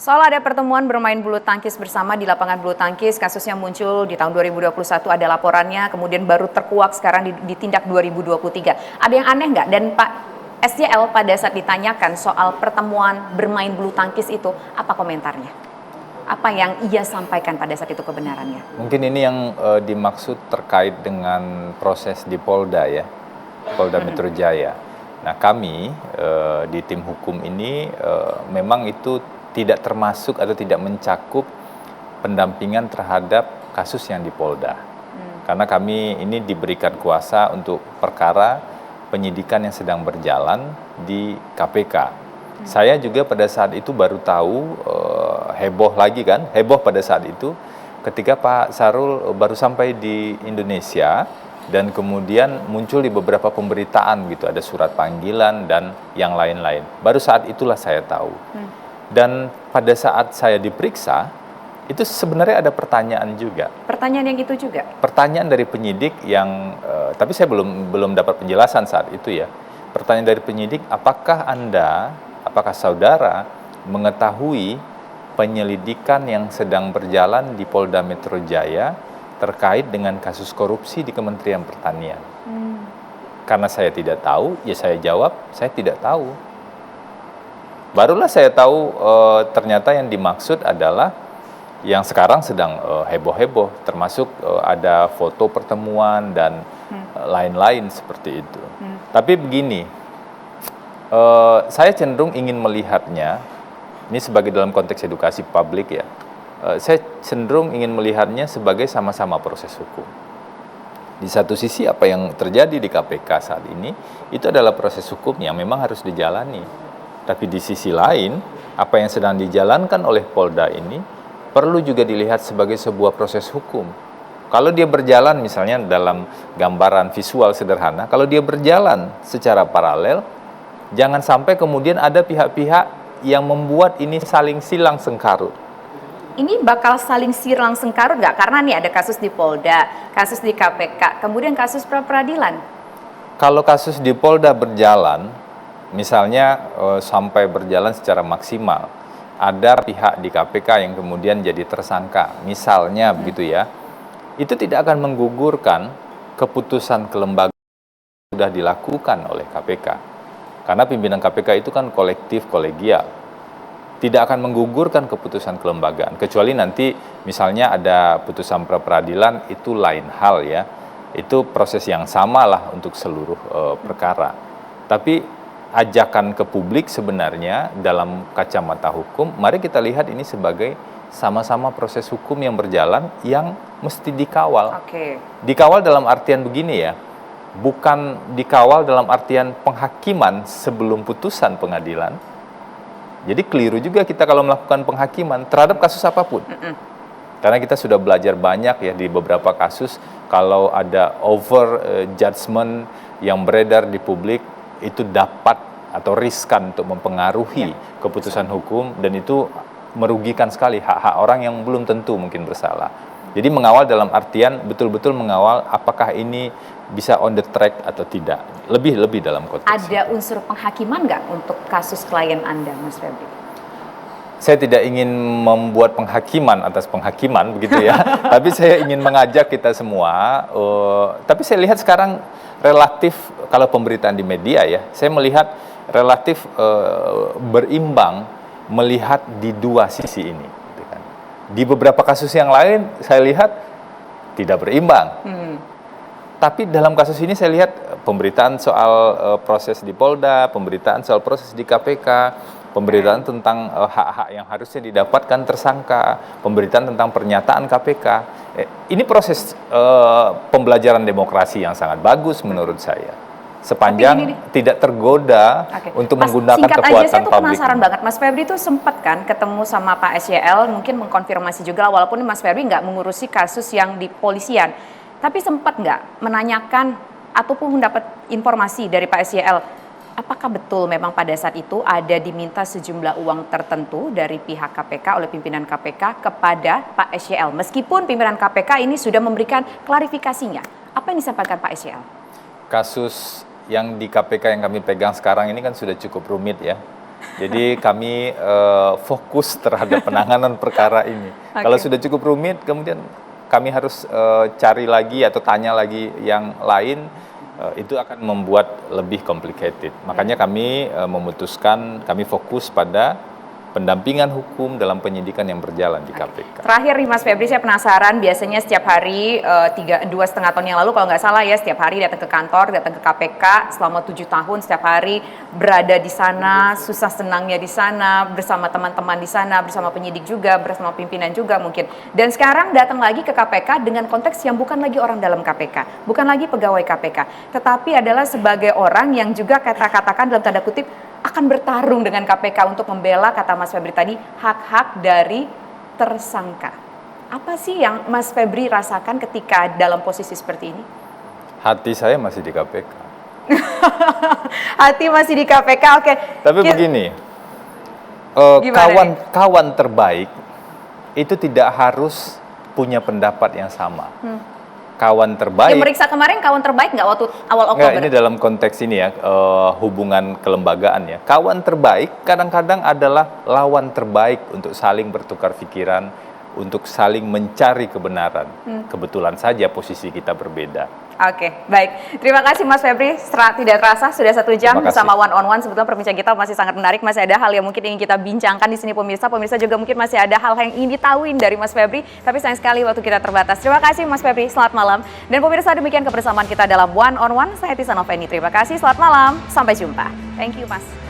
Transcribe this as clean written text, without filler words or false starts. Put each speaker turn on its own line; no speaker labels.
Soal ada pertemuan bermain bulu tangkis bersama di lapangan bulu tangkis, kasusnya muncul di tahun 2021, ada laporannya, kemudian baru terkuak sekarang ditindak 2023. Ada yang aneh nggak? Dan Pak SJL pada saat ditanyakan soal pertemuan bermain bulu tangkis itu, apa komentarnya? Apa yang ia sampaikan pada saat itu kebenarannya?
Mungkin ini yang dimaksud terkait dengan proses di Polda ya, Polda Metro Jaya. Nah kami di tim hukum ini memang itu tidak termasuk atau tidak mencakup pendampingan terhadap kasus yang di Polda. Karena kami ini diberikan kuasa untuk perkara penyidikan yang sedang berjalan di KPK. Saya juga pada saat itu baru tahu, heboh lagi kan, heboh pada saat itu ketika Pak Sarul baru sampai di Indonesia dan kemudian muncul di beberapa pemberitaan gitu, ada surat panggilan dan yang lain-lain. Baru saat itulah saya tahu. Dan pada saat saya diperiksa, itu sebenarnya ada pertanyaan juga.
Pertanyaan yang itu juga?
Pertanyaan dari penyidik yang, tapi saya belum dapat penjelasan saat itu ya. Pertanyaan dari penyidik, apakah saudara mengetahui penyelidikan yang sedang berjalan di Polda Metro Jaya terkait dengan kasus korupsi di Kementerian Pertanian? Karena saya tidak tahu, ya saya jawab, saya tidak tahu. Barulah saya tahu ternyata yang dimaksud adalah yang sekarang sedang heboh-heboh, termasuk ada foto pertemuan dan lain-lain seperti itu. Tapi begini, saya cenderung ingin melihatnya, ini sebagai dalam konteks edukasi publik ya, saya cenderung ingin melihatnya sebagai sama-sama proses hukum. Di satu sisi apa yang terjadi di KPK saat ini, itu adalah proses hukum yang memang harus dijalani. Tapi di sisi lain, apa yang sedang dijalankan oleh Polda ini perlu juga dilihat sebagai sebuah proses hukum. Kalau dia berjalan misalnya dalam gambaran visual sederhana, kalau dia berjalan secara paralel, jangan sampai kemudian ada pihak-pihak yang membuat ini saling silang sengkarut.
Ini bakal saling silang sengkarut nggak? Karena nih ada kasus di Polda, kasus di KPK, kemudian kasus pra-peradilan.
Kalau kasus di Polda berjalan, misalnya sampai berjalan secara maksimal, ada pihak di KPK yang kemudian jadi tersangka, misalnya begitu ya, itu tidak akan menggugurkan keputusan kelembagaan yang sudah dilakukan oleh KPK. Karena pimpinan KPK itu kan kolektif, kolegial. Tidak akan menggugurkan keputusan kelembagaan, kecuali nanti misalnya ada putusan pra-peradilan, itu lain hal ya. Itu proses yang sama lah untuk seluruh perkara. Tapi ajakan ke publik sebenarnya dalam kacamata hukum, mari kita lihat ini sebagai sama-sama proses hukum yang berjalan yang mesti dikawal. Dikawal dalam artian begini ya, bukan dikawal dalam artian penghakiman sebelum putusan pengadilan. Jadi keliru juga kita kalau melakukan penghakiman terhadap kasus apapun. Karena kita sudah belajar banyak ya di beberapa kasus, kalau ada over judgment yang beredar di publik, itu dapat atau riskan untuk mempengaruhi keputusan hukum, dan itu merugikan sekali hak-hak orang yang belum tentu mungkin bersalah. Jadi mengawal dalam artian betul-betul mengawal apakah ini bisa on the track atau tidak. Lebih dalam konteks.
Ada unsur penghakiman nggak untuk kasus klien Anda, Mas Febri?
Saya tidak ingin membuat penghakiman atas penghakiman begitu ya. Tapi saya ingin mengajak kita semua. Tapi saya lihat sekarang relatif, kalau pemberitaan di media ya, saya melihat relatif berimbang melihat di dua sisi ini. Gitu kan. Di beberapa kasus yang lain saya lihat tidak berimbang. Tapi dalam kasus ini saya lihat pemberitaan soal proses di Polda, pemberitaan soal proses di KPK, pemberitaan tentang hak-hak yang harusnya didapatkan tersangka, pemberitaan tentang pernyataan KPK. Ini proses pembelajaran demokrasi yang sangat bagus menurut saya. Sepanjang tidak tergoda untuk menggunakan kekuatan publik.
Saya tuh penasaran banget, Mas Febri itu sempat kan ketemu sama Pak SJL, mungkin mengkonfirmasi juga, walaupun Mas Febri nggak mengurusi kasus yang di polisian, tapi sempat nggak menanyakan ataupun mendapat informasi dari Pak SJL, apakah betul memang pada saat itu ada diminta sejumlah uang tertentu dari pihak KPK oleh pimpinan KPK kepada Pak SJL, meskipun pimpinan KPK ini sudah memberikan klarifikasinya. Apa yang disampaikan Pak SJL?
Kasus yang di KPK yang kami pegang sekarang ini kan sudah cukup rumit ya. Jadi kami fokus terhadap penanganan perkara ini. Kalau sudah cukup rumit, kemudian kami harus cari lagi atau tanya lagi yang lain, itu akan membuat lebih complicated. Makanya kami memutuskan, kami fokus pada pendampingan hukum dalam penyidikan yang berjalan di KPK.
Terakhir nih Mas Febri, saya penasaran, biasanya setiap hari 2,5 tahun yang lalu kalau nggak salah ya, setiap hari datang ke kantor, datang ke KPK selama 7 tahun, setiap hari berada di sana, susah senangnya di sana, bersama teman-teman di sana, bersama penyidik juga, bersama pimpinan juga mungkin. Dan sekarang datang lagi ke KPK dengan konteks yang bukan lagi orang dalam KPK, bukan lagi pegawai KPK, tetapi adalah sebagai orang yang juga katakan dalam tanda kutip akan bertarung dengan KPK untuk membela, kata Mas Febri tadi, hak-hak dari tersangka. Apa sih yang Mas Febri rasakan ketika dalam posisi seperti ini?
Hati saya masih di KPK.
Hati masih di KPK, oke.
Tapi begini, kawan terbaik itu tidak harus punya pendapat yang sama. Kawan terbaik.
Yang meriksa kemarin kawan terbaik nggak waktu awal Oktober?
Ini dalam konteks ini ya, hubungan kelembagaan ya. Kawan terbaik kadang-kadang adalah lawan terbaik untuk saling bertukar pikiran, untuk saling mencari kebenaran. Kebetulan saja posisi kita berbeda.
Oke, baik. Terima kasih Mas Febri. Tidak terasa sudah 1 jam bersama One on One. Sebetulnya perbincangan kita masih sangat menarik. Masih ada hal yang mungkin ingin kita bincangkan di sini pemirsa. Pemirsa juga mungkin masih ada hal yang ingin ditahuin dari Mas Febri. Tapi sayang sekali waktu kita terbatas. Terima kasih Mas Febri. Selamat malam. Dan pemirsa, demikian kebersamaan kita dalam One on One. Saya Tisa Noveni. Terima kasih. Selamat malam. Sampai jumpa. Thank you Mas.